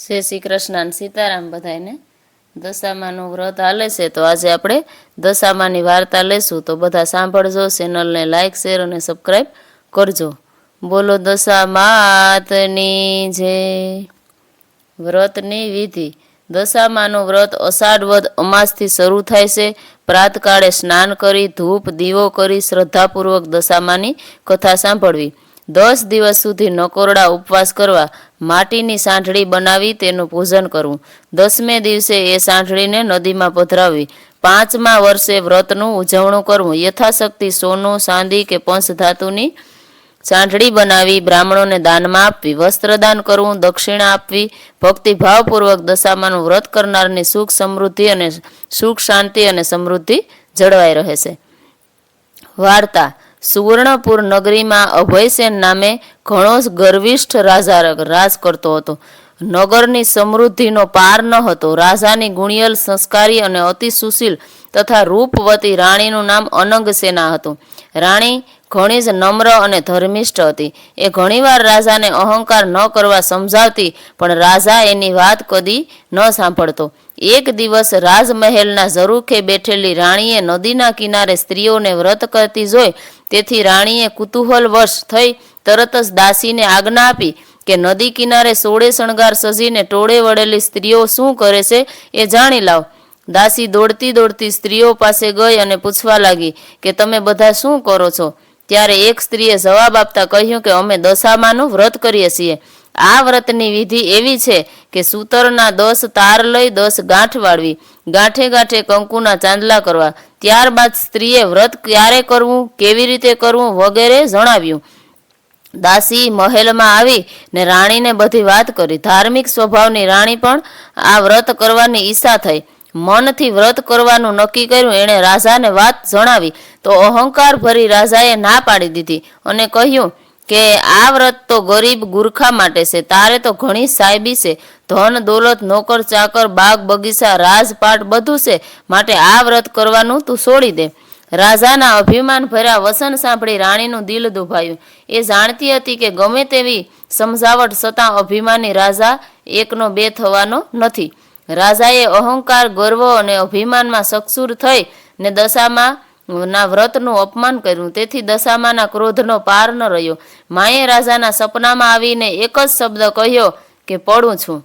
જય શ્રી કૃષ્ણ અને સીતારામ બધાને। દશામાનું વ્રત હાલે છે તો આજે આપણે દશામાની વાર્તા લેશું, તો બધા સાંભળજો, ચેનલને લાઈક શેર અને સબસ્ક્રાઈબ કરજો। બોલો દશામાતની જય। વ્રતની વિધિ। દશામાનું વ્રત અષાઢ વદ અમાસથી શરૂ થાય છે। પ્રાતકાળે સ્નાન કરી ધૂપ દીવો કરી શ્રદ્ધાપૂર્વક દશામાની કથા સાંભળવી। 10 દિવસ સુધી નકોરડા ઉપવાસ કરવા। માટીની સાંઠળી બનાવી તેનું પૂજન કરવું। 10મે દિવસે એ સાંઠળીને નદીમાં પધરાવવી। 5મા વર્ષે વ્રતનું ઉજવણું કરવું। યથાશક્તિ સોનું ચાંદી કે પંચ ધાતુની સાંઠળી બનાવી બ્રાહ્મણોને દાનમાં આપવી। વસ્ત્રદાન કરવું, દક્ષિણા આપવી। ભક્તિભાવપૂર્વક દશામાનું વ્રત કરનારની સુખ સમૃદ્ધિ અને સુખ શાંતિ અને સમૃદ્ધિ જળવાઈ રહે છે। વાર્તા। સુવર્ણપુર નગરીમાં અભયસેન નામે ઘણો જ ગર્વિષ્ઠ રાજા રાજ કરતો હતો। નગરની સમૃદ્ધિનો પાર ન હતો। રાજાની ગુણિયલ, સંસ્કારી અને અતિ સુશીલ તથા રૂપવતી રાણીનું નામ અનંગસેના હતું। રાણી ઘણી જ નમ્ર અને ધર્મિષ્ઠ હતી। એ ઘણીવાર રાજાને અહંકાર ન કરવા સમજાવતી, પણ રાજા એની વાત કદી ન સાંભળતો। એક દિવસ રાજમહેલના ઝરૂખે બેઠેલી રાણીએ નદીના કિનારે સ્ત્રીઓને વ્રત કરતી જોઈ, તેથી રાણીએ કુતૂહલવશ થઈ તરત જ દાસીને આજ્ઞા આપી કે નદી કિનારે સોળે શણગાર સજીને ટોળે વળેલી સ્ત્રીઓ શું કરે છે એ જાણી લાવ। દાસી દોડતી દોડતી સ્ત્રીઓ પાસે ગઈ અને પૂછવા લાગી કે તમે બધા શું કરો છો? ત્યારે એક સ્ત્રીએ જવાબ આપતા કહ્યું કે અમે દશામાનું વ્રત કરીએ છીએ। આ વ્રતની વિધિ એવી છે કે સૂતરના 10 તાર લઈ 10 ગાંઠ વાળવી, ગાંઠે ગાંઠે કંકુના ચાંદલા કરવા। ત્યારબાદ સ્ત્રીએ વ્રત ક્યારે કરવું, કેવી રીતે કરવું વગેરે જણાવ્યું। દાસી મહેલમાં આવી ને રાણીને બધી વાત કરી। ધાર્મિક સ્વભાવની રાણી પણ આ વ્રત કરવાની ઈચ્છા થઈ। મનથી વ્રત કરવાનું નક્કી કર્યું। એણે રાજાને વાત જણાવી તો અહંકાર ભરી રાજાએ ના પાડી દીધી અને કહ્યું કે આ વ્રત તો ગરીબ ગુરખા માટે છે। તારે તો ઘણી સાહેબી છે, ધન દોલત, નોકર ચાકર, બાગ બગીચા, રાજપાટ બધું છે, માટે આ વ્રત કરવાનું તું છોડી દે। રાજાના અભિમાન ભર્યા વચન સાંભળી રાણીનું દિલ દુભાયું। એ જાણતી હતી કે ગમે તેવી સમજાવટ છતાં અભિમાની રાજા એકનો બે થવાનો નથી। રાજાએ અહંકાર, ગર્વ અને અભિમાનમાં સક્ષુર થઈ ને દશામાના વ્રતનું અપમાન કર્યું। તેથી દશામાના ક્રોધનો પાર ન રહ્યો। માએ રાજાના સપનામાં આવીને એક જ શબ્દ કહ્યો કે પડું છું।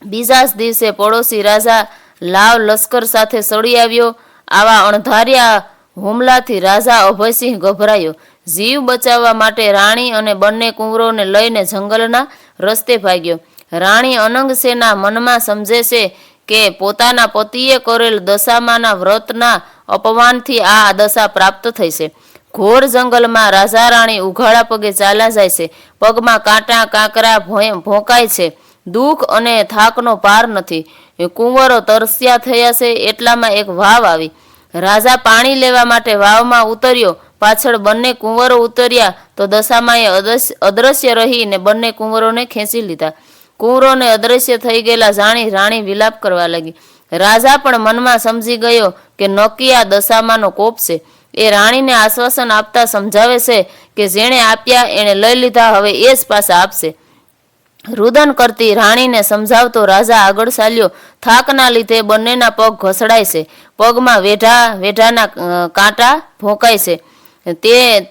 બીજા જ દિવસે પડોશી રાજા લાવ લશ્કર સાથે સળી આવ્યો। આવા અણધાર્યા હુમલાથી રાજા અભયસિંહ ગભરાયો। જીવ બચાવવા માટે રાણી અને બંને કુંવરોને લઈને જંગલના રસ્તે ભાગ્યો। રાણી અનંગસેના મનમાં સમજે છે કે પોતાના પતિએ કરેલ દશામાના વ્રતના અપમાનથી આ દશા પ્રાપ્ત થઈ છે। ઘોર જંગલમાં રાજા રાણી ઉઘાડા પગે ચાલ્યા જાય છે। પગમાં કાંટા કાંકરા ભોંકાય છે। દુઃખ અને થાકનો પાર નથી। કુંવરો તરસ્યા થયા છે। એટલામાં એક વાવ આવી। રાજા પાણી લેવા માટે વાવમાં ઉતર્યો। પાછળ બંને કુંવરો ઉતર્યા તો દશામાએ અદ્રશ્ય રહીને બંને કુંવરોને ખેંચી લીધા। કુંવરોને અદ્રશ્ય થઈ ગયેલા જાણી રાણી વિલાપ કરવા લાગી। રાજા પણ મનમાં સમજી ગયો કે નક્કી આ દશામાનો કોપ છે। એ રાણીને આશ્વાસન આપતા સમજાવે છે કે જેણે આપ્યા એણે લઈ લીધા, હવે એ જ પાછા આપશે। રુદન કરતી રાણીને સમજાવતો રાજા આગળ ચાલ્યો। થાકના લીધે બંનેના પગ ઘસડાય છે। પગમાં વેઢાના કાંટા ભોંકાય છે,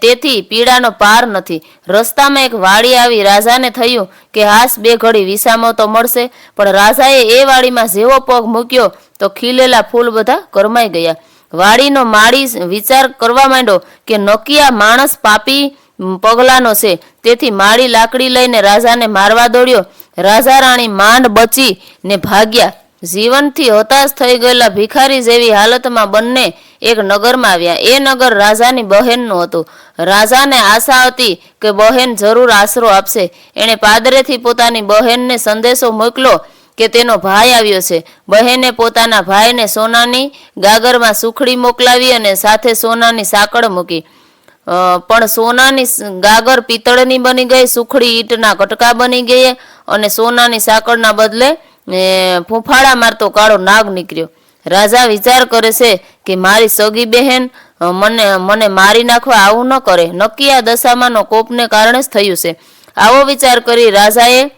તેથી પીડાનો પાર નથી। રસ્તામાં એક વાડી આવી। રાજાને થયું કે હાશ બે ઘડી વિસામો તો મળશે, પણ રાજાએ એ વાડીમાં જેવો પગ મૂક્યો તો ખીલેલા ફૂલ બધા કરમાઈ ગયા। વાડીનો માળી વિચાર કરવા માંડ્યો કે નક્કી આ માણસ પાપી પગલાનો છે, તેથી માળી લાકડી લઈને રાજાને મારવા દોડ્યો। રાજા રાણી માંડ બચી ને ભાગ્યા। જીવનથી હતાશ થઈ ગયેલા ભિખારી જેવી હાલતમાં બંને એક નગરમાં આવ્યા। એ નગર રાજાની બહેનનું હતું। રાજાને આશા હતી કે બહેન જરૂર આશરો આપશે। એણે પાદરેથી પોતાની બહેનને સંદેશો મોકલ્યો કે તેનો ભાઈ આવ્યો છે। બહેને પોતાના ભાઈને સોનાની ગાગરમાં સુખડી મોકલાવી અને સાથે સોનાની સાંકળ મૂકી, પણ સોનાની ગાગર પિત્તળની બની ગઈ, સુખડી ઈંટના કટકા બની ગઈ અને સોનાની સાંકળના બદલે ફૂંફાડા મારતો કાળો નાગ નીકળ્યો। રાજા વિચાર કરે છે કે મારી સગી બહેન મને મારી નાખવા આવું ન કરે, નક્કી આ દશામાનો કોપને કારણે જ થયું છે। આવો વિચાર કરી રાજાએ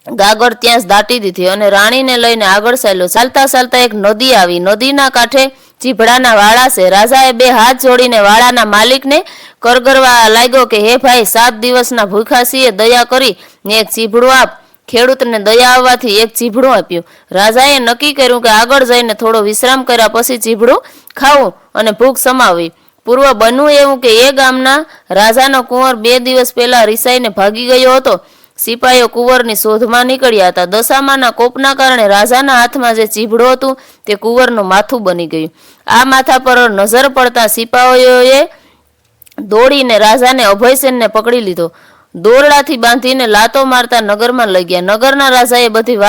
ગાગર ત્યાં જ દાટી દીધી અને રાણીને લઈને આગળ ચાલ્યો. ચાલતા ચાલતા એક નદી આવી. નદીના કાંઠે ચીભડાના વાળા છે. રાજાએ બે હાથ જોડીને વાળાના માલિકને કરગરવા લાગ્યો કે હે ભાઈ, 7 દિવસના ભૂખ્યા છીએ, દયા કરી ને એક ચીભડું આપ. ખેડૂતને દયા આવવાથી એક ચીભડું આપ્યું. રાજાએ નક્કી કર્યું કે આગળ જઈને થોડો વિશ્રામ કર્યા પછી ચીભડું ખાવું અને ભૂખ સમાવવી. પૂર્વ બન્યું એવું કે એ ગામના રાજાનો કુંવર 2 દિવસ પહેલા રિસાઈને ભાગી ગયો હતો. સિપાહીઓ કુંવરની શોધમાં નીકળ્યા હતા. દશામાના કોપના કારણે રાજાના હાથમાં જે ચીભડું હતું તે કુંવરનું માથું બની ગયું. આ માથા પર નજર પડતા સિપાહીઓએ દોડીને રાજાને અભયસેનને પકડી લીધો. દોરડાથી બાંધીને લાતો મારતા નગરમાં લઈ ગયા. નગરના રાજાને બધી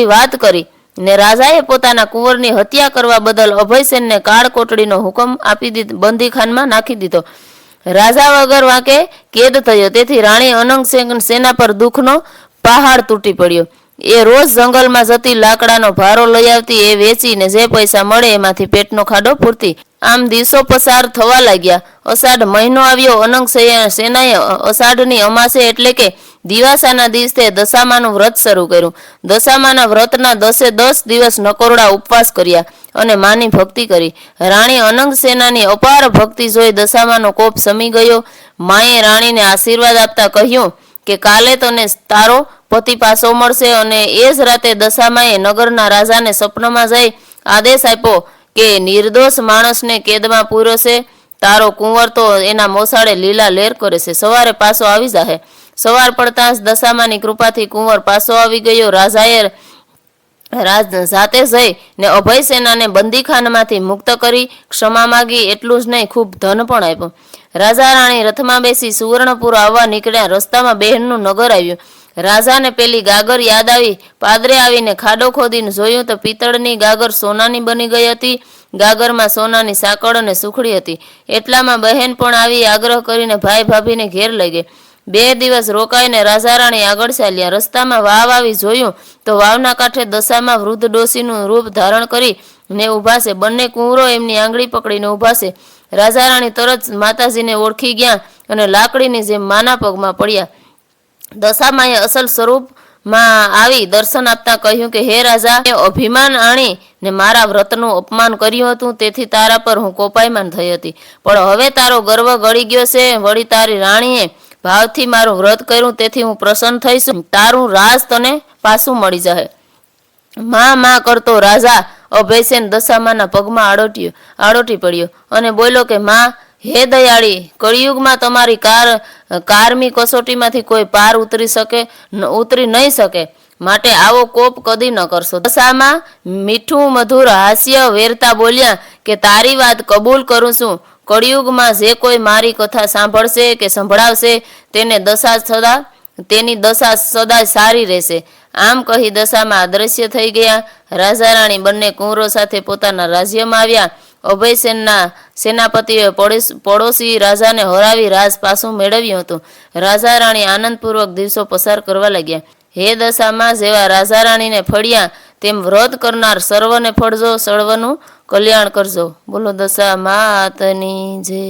વાત કરી ને રાજાએ પોતાના કુંવરની હત્યા કરવા બદલ અભયસેનને કાળ કોટડીનો હુકમ આપી બંદીખાનમાં નાખી દીધો. રાજા વગર વાંકે કેદ થયો. તેથી રાણી અનંગ સેના પર દુઃખનો પહાડ તૂટી પડ્યો. એ રોજ જંગલમાં જતી, લાકડાનો ભારો લઈ આવતી, એ વેચીને જે પૈસા મળે એમાંથી પેટનો ખાડો પૂરતી. આમ દિવસો પસાર થવા લાગ્યા. અષાઢ મહિનો આવ્યો. અનંગ સેનાએ અષાઢની અમાસે એટલે કે દિવાસાના દિવસે દશામાનું વ્રત શરૂ કર્યું. દશામાના વ્રતના 10 દિવસ નકોરડા ઉપવાસ કર્યા અને માની ભક્તિ કરી. રાણી અનંગ સેનાની અપાર ભક્તિ જોઈ દશામાનો કોપ સમી ગયો. માએ રાણીને આશીર્વાદ આપતા કહ્યું કે કાલે તને તારો પતિ પાછો મળશે. અને એ જ રાતે દશામાએ નગરના રાજાને સપનામાં જઈ આદેશ આપ્યો કે નિર્દોષ માણસને કેદમાં પૂર્યો છે. તારો કુંવર તો એના મોસાળે લીલા લેર કરે છે, સવારે પાછો આવી જાહે. સવાર પડતા જ દશામાની કૃપાથી કુંવર પાછો આવી ગયો. રાજાએ જાતે જઈ ને અભયસેનાને બંદીખાનામાંથી મુક્ત કરી ક્ષમા માગી. એટલું જ નહીં, ખૂબ ધન પણ આપ્યું. રાજા રાણી રથમાં બેસી સુવર્ણપુર આવવા નીકળ્યા. રસ્તામાં બહેનનું નગર આવ્યું. રાજાને પેલી ગાગર યાદ આવી. પાદરે આવીને ખાડો ખોદીને જોયું તો પિત્તળની ગાગર સોનાની બની ગઈ હતી. ગાગરમાં સોનાની સાંકળ અને સુખડી હતી. એટલામાં બહેન પણ આવી આગ્રહ કરીને ભાઈ ભાભીને ઘેર લઈ ગઈ. 2 દિવસ રોકાઈને રાજા રાણી આગળ ચાલ્યા. રસ્તામાં વાવ આવી જોયું તો વાવના કાંઠે દશામાં વૃદ્ધ ડોશીનું રૂપ ધારણ કરી ને ઊભા છે. બંને કુંવરો એમની આંગળી પકડીને ઊભા છે. રાજા રાણી તરત માતાજીને ઓળખી ગયા અને લાકડીની જેમ માના પગમાં પડ્યા. દશામાએ અસલ સ્વરૂપમાં આવી દર્શન આપતા કહ્યું કે હે રાજા, અભિમાન આણી ને મારા વ્રતનું અપમાન કર્યું હતું, તેથી તારા પર હું કોપાયમાન થઈ હતી. પણ હવે તારો ગર્વ ગળી ગયો છે. વળી તારી રાણીએ ભાવથી મારું વ્રત કર્યું, તેથી હું પ્રસન્ન થઈશું. તારું રાજ તને પાછું મળી જાય. માં કરતો રાજા અભયસેન દશામાના પગમાં આડોટી પડ્યો અને બોલ્યો કે માં, હે દયાળી, કળિયુગમાં તમારી કારમી કસોટીમાંથી કોઈ પાર ઉતરી નહીં શકે, માટે આવો કોપ કદી ન કરશો. દશામાં મીઠું મધુર હાસ્ય વેરતા બોલ્યા કે તારી વાત કબૂલ કરું છું. કળિયુગમાં જે કોઈ મારી કથા સાંભળશે કે સંભળાવશે તેની દશા સદા સારી રહેશે. આમ કહી દશામાં અદ્રશ્ય થઈ ગયા. રાજા રાણી બંને કુંવરો સાથે પોતાના રાજ્યમાં આવ્યા. અભયસેનના સેનાપતિએ પડોશી રાજાને હરાવી રાજ પાછું મેળવ્યું હતું. રાજા રાણી આનંદપૂર્વક દિવસો પસાર કરવા લાગ્યા. હે દશામાં, જેવા રાજા રાણીને ફળ્યા તેમ વ્રત કરનાર સર્વને ફળજો, સર્વનું કલ્યાણ કરજો. બોલો દશા માતની જય.